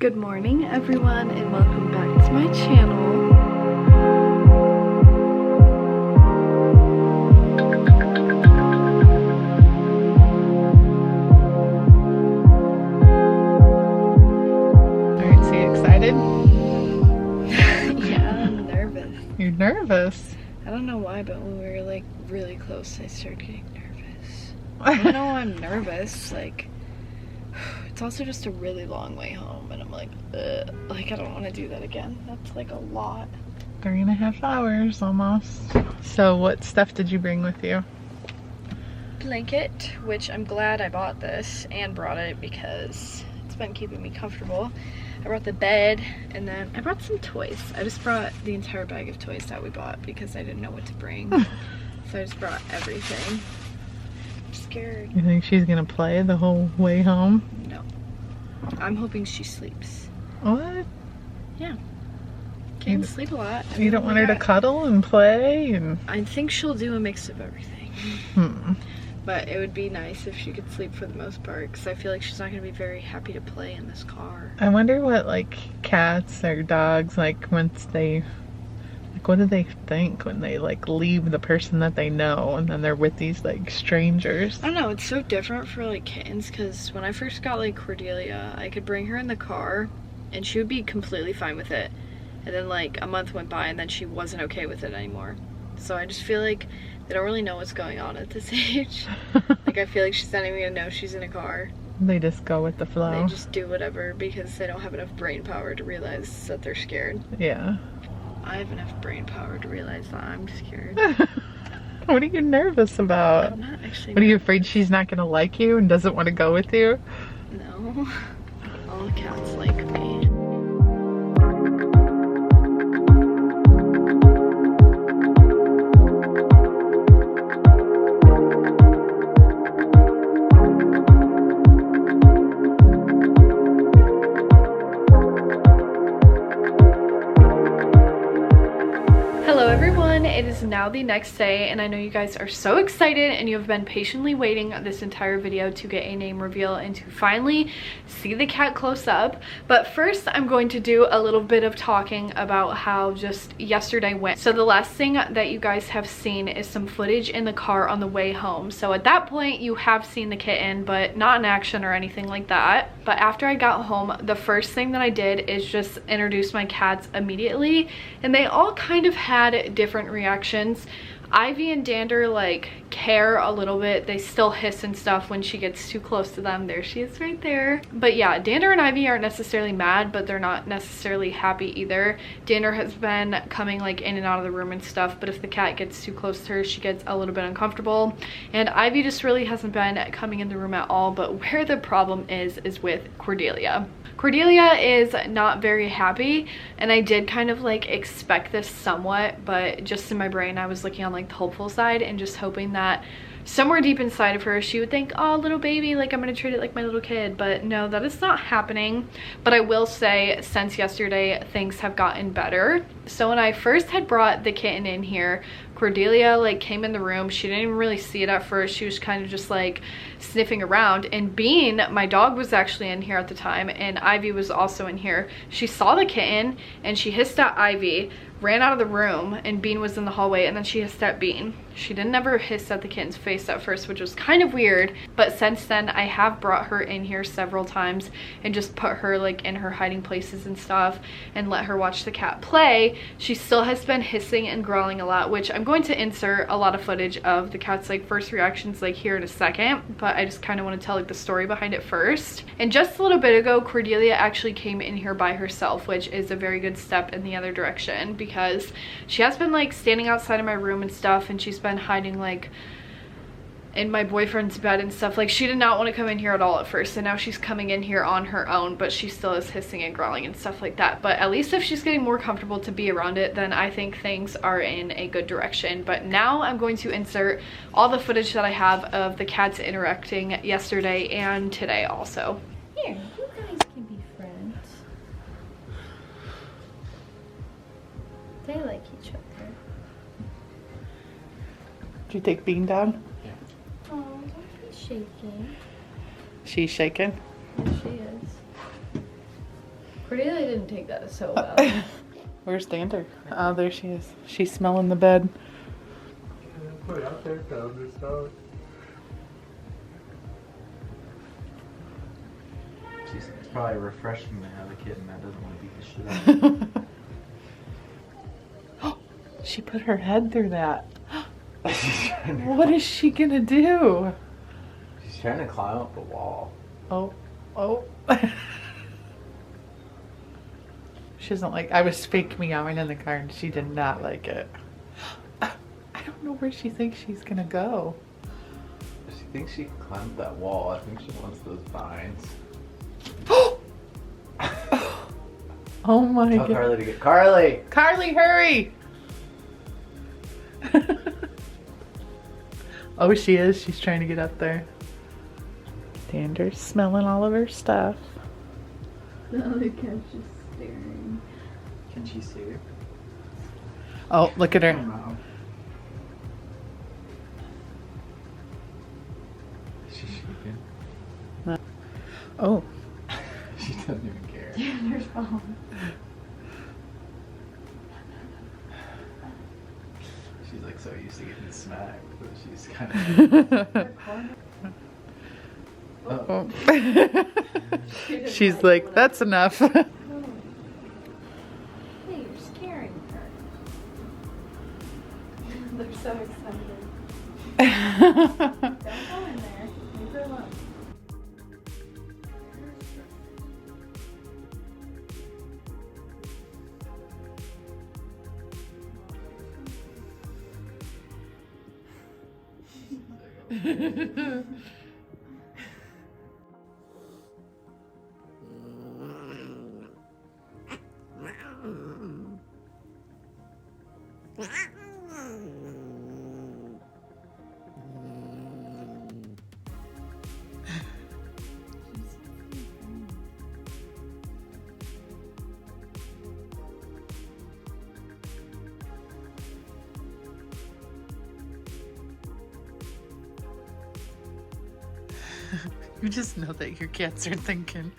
Good morning everyone and welcome back to my channel. Alright, so you excited? Yeah, I'm nervous. You're nervous? I don't know why, but when we were like really close I started getting nervous. I don't know why I'm nervous, like it's also just a really long way home and I'm like, ugh, like I don't want to do that again. That's like a lot. 3.5 hours almost. So what stuff did you bring with you? Blanket, which I'm glad I bought this and brought it because it's been keeping me comfortable. I brought the bed and then I brought some toys. I just brought the entire bag of toys that we bought because I didn't know what to bring. So I just brought everything. I'm scared. You think she's gonna play the whole way home? No. I'm hoping she sleeps. What? Yeah. Can't sleep a lot. I mean, You don't want her to cuddle and play? And I think she'll do a mix of everything. But it would be nice if she could sleep for the most part because I feel like she's not going to be very happy to play in this car. I wonder what like cats or dogs like once they like what do they think when they like leave the person that they know and then they're with these like strangers? I don't know, it's so different for like kittens because when I first got like Cordelia, I could bring her in the car and she would be completely fine with it. And then like a month went by and then she wasn't okay with it anymore. So I just feel like they don't really know what's going on at this age. Like I feel like she's not even gonna know she's in a car. They just go with the flow. They just do whatever because they don't have enough brain power to realize that they're scared. Yeah. I have enough brain power to realize that I'm scared. What are you nervous about? I'm not actually. What, are you afraid she's not gonna like you and doesn't want to go with you? No. All the cats like me. Hello everyone, it is now the next day and I know you guys are so excited and you have been patiently waiting this entire video to get a name reveal and to finally see the cat close up. But first I'm going to do a little bit of talking about how just yesterday went. So the last thing that you guys have seen is some footage in the car on the way home. So at that point you have seen the kitten, but not in action or anything like that. But after I got home, the first thing that I did is just introduce my cats immediately and they all kind of had different reactions. Ivy and Dander like care a little bit. They still hiss and stuff when she gets too close to them. There she is right there. But yeah, Dander and Ivy aren't necessarily mad, but they're not necessarily happy either. Dander has been coming like in and out of the room and stuff, but if the cat gets too close to her, she gets a little bit uncomfortable. And Ivy just really hasn't been coming in the room at all. But where the problem is with Cordelia. Cordelia is not very happy, and I did kind of like expect this somewhat, but just in my brain I was looking on like the hopeful side and just hoping that somewhere deep inside of her she would think, oh, little baby, like I'm gonna treat it like my little kid. But no, that is not happening. But I will say since yesterday things have gotten better. So when I first had brought the kitten in here, Cordelia like came in the room. She didn't even really see it at first. She was kind of just like sniffing around, and Bean, my dog, was actually in here at the time, and Ivy was also in here. She saw the kitten and she hissed at Ivy, ran out of the room, and Bean was in the hallway, and then she hissed at Bean. She didn't ever hiss at the kitten's face at first, which was kind of weird. But since then I have brought her in here several times and just put her like in her hiding places and stuff and let her watch the cat play. She still has been hissing and growling a lot, which I'm going to insert a lot of footage of the cat's like first reactions like here in a second, but I just kind of want to tell like the story behind it first. And just a little bit ago, Cordelia actually came in here by herself, which is a very good step in the other direction because she has been like standing outside of my room and stuff, and she's been hiding like in my boyfriend's bed and stuff. Like she did not want to come in here at all at first, and now she's coming in here on her own, but she still is hissing and growling and stuff like that. But at least if she's getting more comfortable to be around it, then I think things are in a good direction. But now I'm going to insert all the footage that I have of the cats interacting yesterday and today also. Here, you guys can be friends. They like each other. Did you take Bean down? Oh, don't be shaking. She's shaking. Yes, she is. Pretty they didn't take that so well. Where's Dander? Oh, there she is. She's smelling the bed. Put it out there, found this dog. It's probably refreshing to have a kitten that doesn't want to beat the shit out of you. She put her head through that. What is she gonna do? She's trying to climb up a wall. Oh, oh. She doesn't like, I was fake meowing in the car and she did not like it. I don't know where she thinks she's gonna go. She thinks she can climb up that wall. I think she wants those vines. Oh my Tell god. Karli to get Karli! Karli, hurry! Oh, she is. She's trying to get up there. Dander's smelling all of her stuff. The other cat's just staring. Can she see her? Oh, look at her. No. She's shaking. Oh. She doesn't even care. There's phone. She's like so used to getting smacked that she's kind of. Oh. She's like, that's enough. Hey, you're scaring her. They're so excited. Don't go in there. Leave her alone. You just know that your cats are thinking,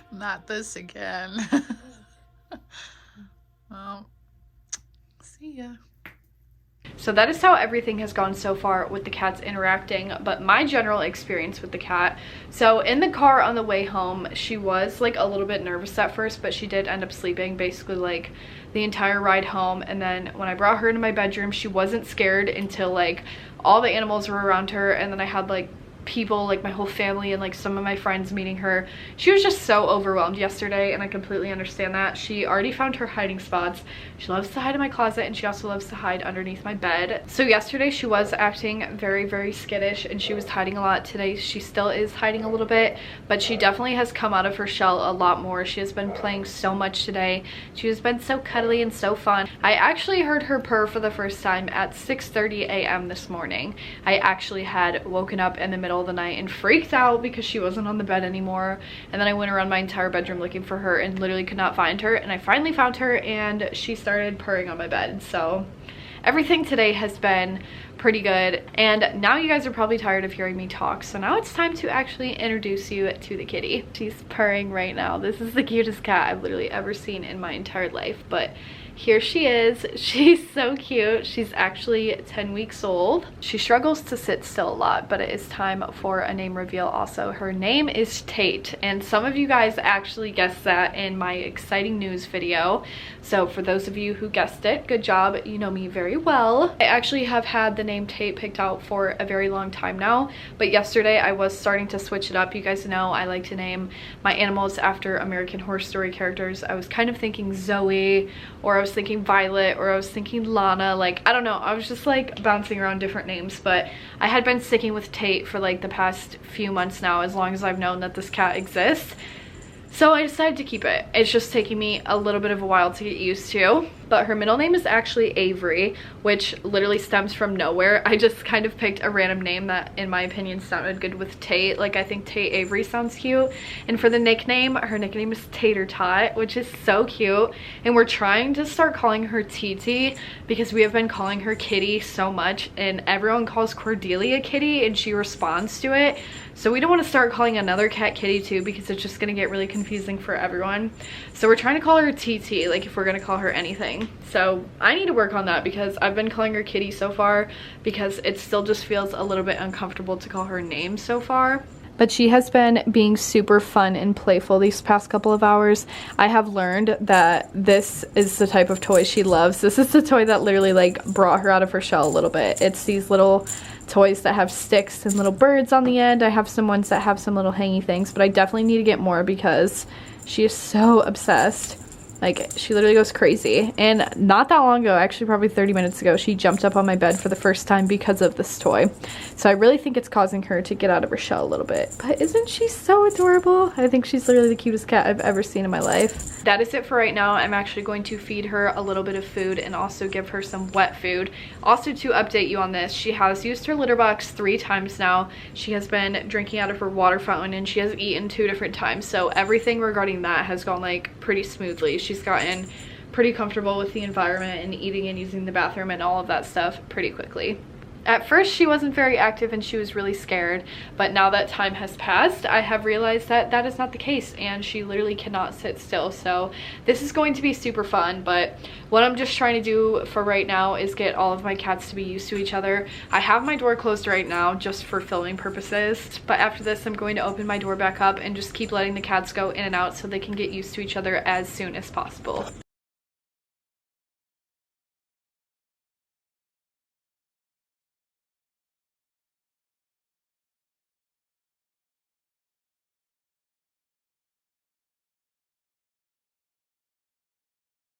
not this again. Well, see ya. So that is how everything has gone so far with the cats interacting, but my general experience with the cat. So in the car on the way home, she was like a little bit nervous at first, but she did end up sleeping basically like the entire ride home. And then when I brought her into my bedroom, she wasn't scared until like all the animals were around her, and then I had like people, like my whole family and like some of my friends meeting her. She was just so overwhelmed yesterday, and I completely understand that. She already found her hiding spots. She loves to hide in my closet, and she also loves to hide underneath my bed. So yesterday she was acting very, very skittish, and she was hiding a lot. Today she still is hiding a little bit, but she definitely has come out of her shell a lot more. She has been playing so much today. She has been so cuddly and so fun. I actually heard her purr for the first time at 6:30 a.m. this morning. I actually had woken up in the middle of the night and freaked out because she wasn't on the bed anymore, and then I went around my entire bedroom looking for her and literally could not find her, and I finally found her and she started purring on my bed. So everything today has been pretty good, and now you guys are probably tired of hearing me talk, so now it's time to actually introduce you to the kitty. She's purring right now. This is the cutest cat I've literally ever seen in my entire life, but here she is. She's so cute. She's actually 10 weeks old. She struggles to sit still a lot, but it is time for a name reveal also. Her name is Tate, and some of you guys actually guessed that in my exciting news video. So for those of you who guessed it, good job. You know me very well. I actually have had the name Tate picked out for a very long time now, but yesterday I was starting to switch it up. You guys know I like to name my animals after American Horror Story characters. I was kind of thinking Zoe, or I was thinking Violet, or I was thinking Lana. Like, I don't know, I was just like bouncing around different names, but I had been sticking with Tate for like the past few months now, as long as I've known that this cat exists. So I decided to keep it. It's just taking me a little bit of a while to get used to. but her middle name is actually Avery, which literally stems from nowhere. I just kind of picked a random name that in my opinion sounded good with Tate. Like I think Tate Avery sounds cute. And for the nickname, her nickname is Tater Tot, which is so cute. And we're trying to start calling her TT because we have been calling her Kitty so much, and everyone calls Cordelia Kitty and she responds to it. So we don't want to start calling another cat Kitty too, because it's just going to get really confusing for everyone. So we're trying to call her TT, like if we're going to call her anything. So I need to work on that because I've been calling her Kitty so far because it still just feels a little bit uncomfortable to call her name so far. But she has been being super fun and playful these past couple of hours. I have learned that this is the type of toy she loves. This is the toy that literally like brought her out of her shell a little bit. It's these little toys that have sticks and little birds on the end. I have some ones that have some little hangy things, but I definitely need to get more because she is so obsessed. Like, she literally goes crazy. And not that long ago, actually probably 30 minutes ago, she jumped up on my bed for the first time because of this toy. So I really think it's causing her to get out of her shell a little bit. But isn't she so adorable? I think she's literally the cutest cat I've ever seen in my life. That is it for right now. I'm actually going to feed her a little bit of food and also give her some wet food. Also, to update you on this, she has used her litter box 3 times now. She has been drinking out of her water fountain and she has eaten 2 different times. So everything regarding that has gone like pretty smoothly. She's gotten pretty comfortable with the environment and eating and using the bathroom and all of that stuff pretty quickly. At first, she wasn't very active and she was really scared, but now that time has passed, I have realized that that is not the case and she literally cannot sit still. So this is going to be super fun, but what I'm just trying to do for right now is get all of my cats to be used to each other. I have my door closed right now just for filming purposes, but after this, I'm going to open my door back up and just keep letting the cats go in and out so they can get used to each other as soon as possible.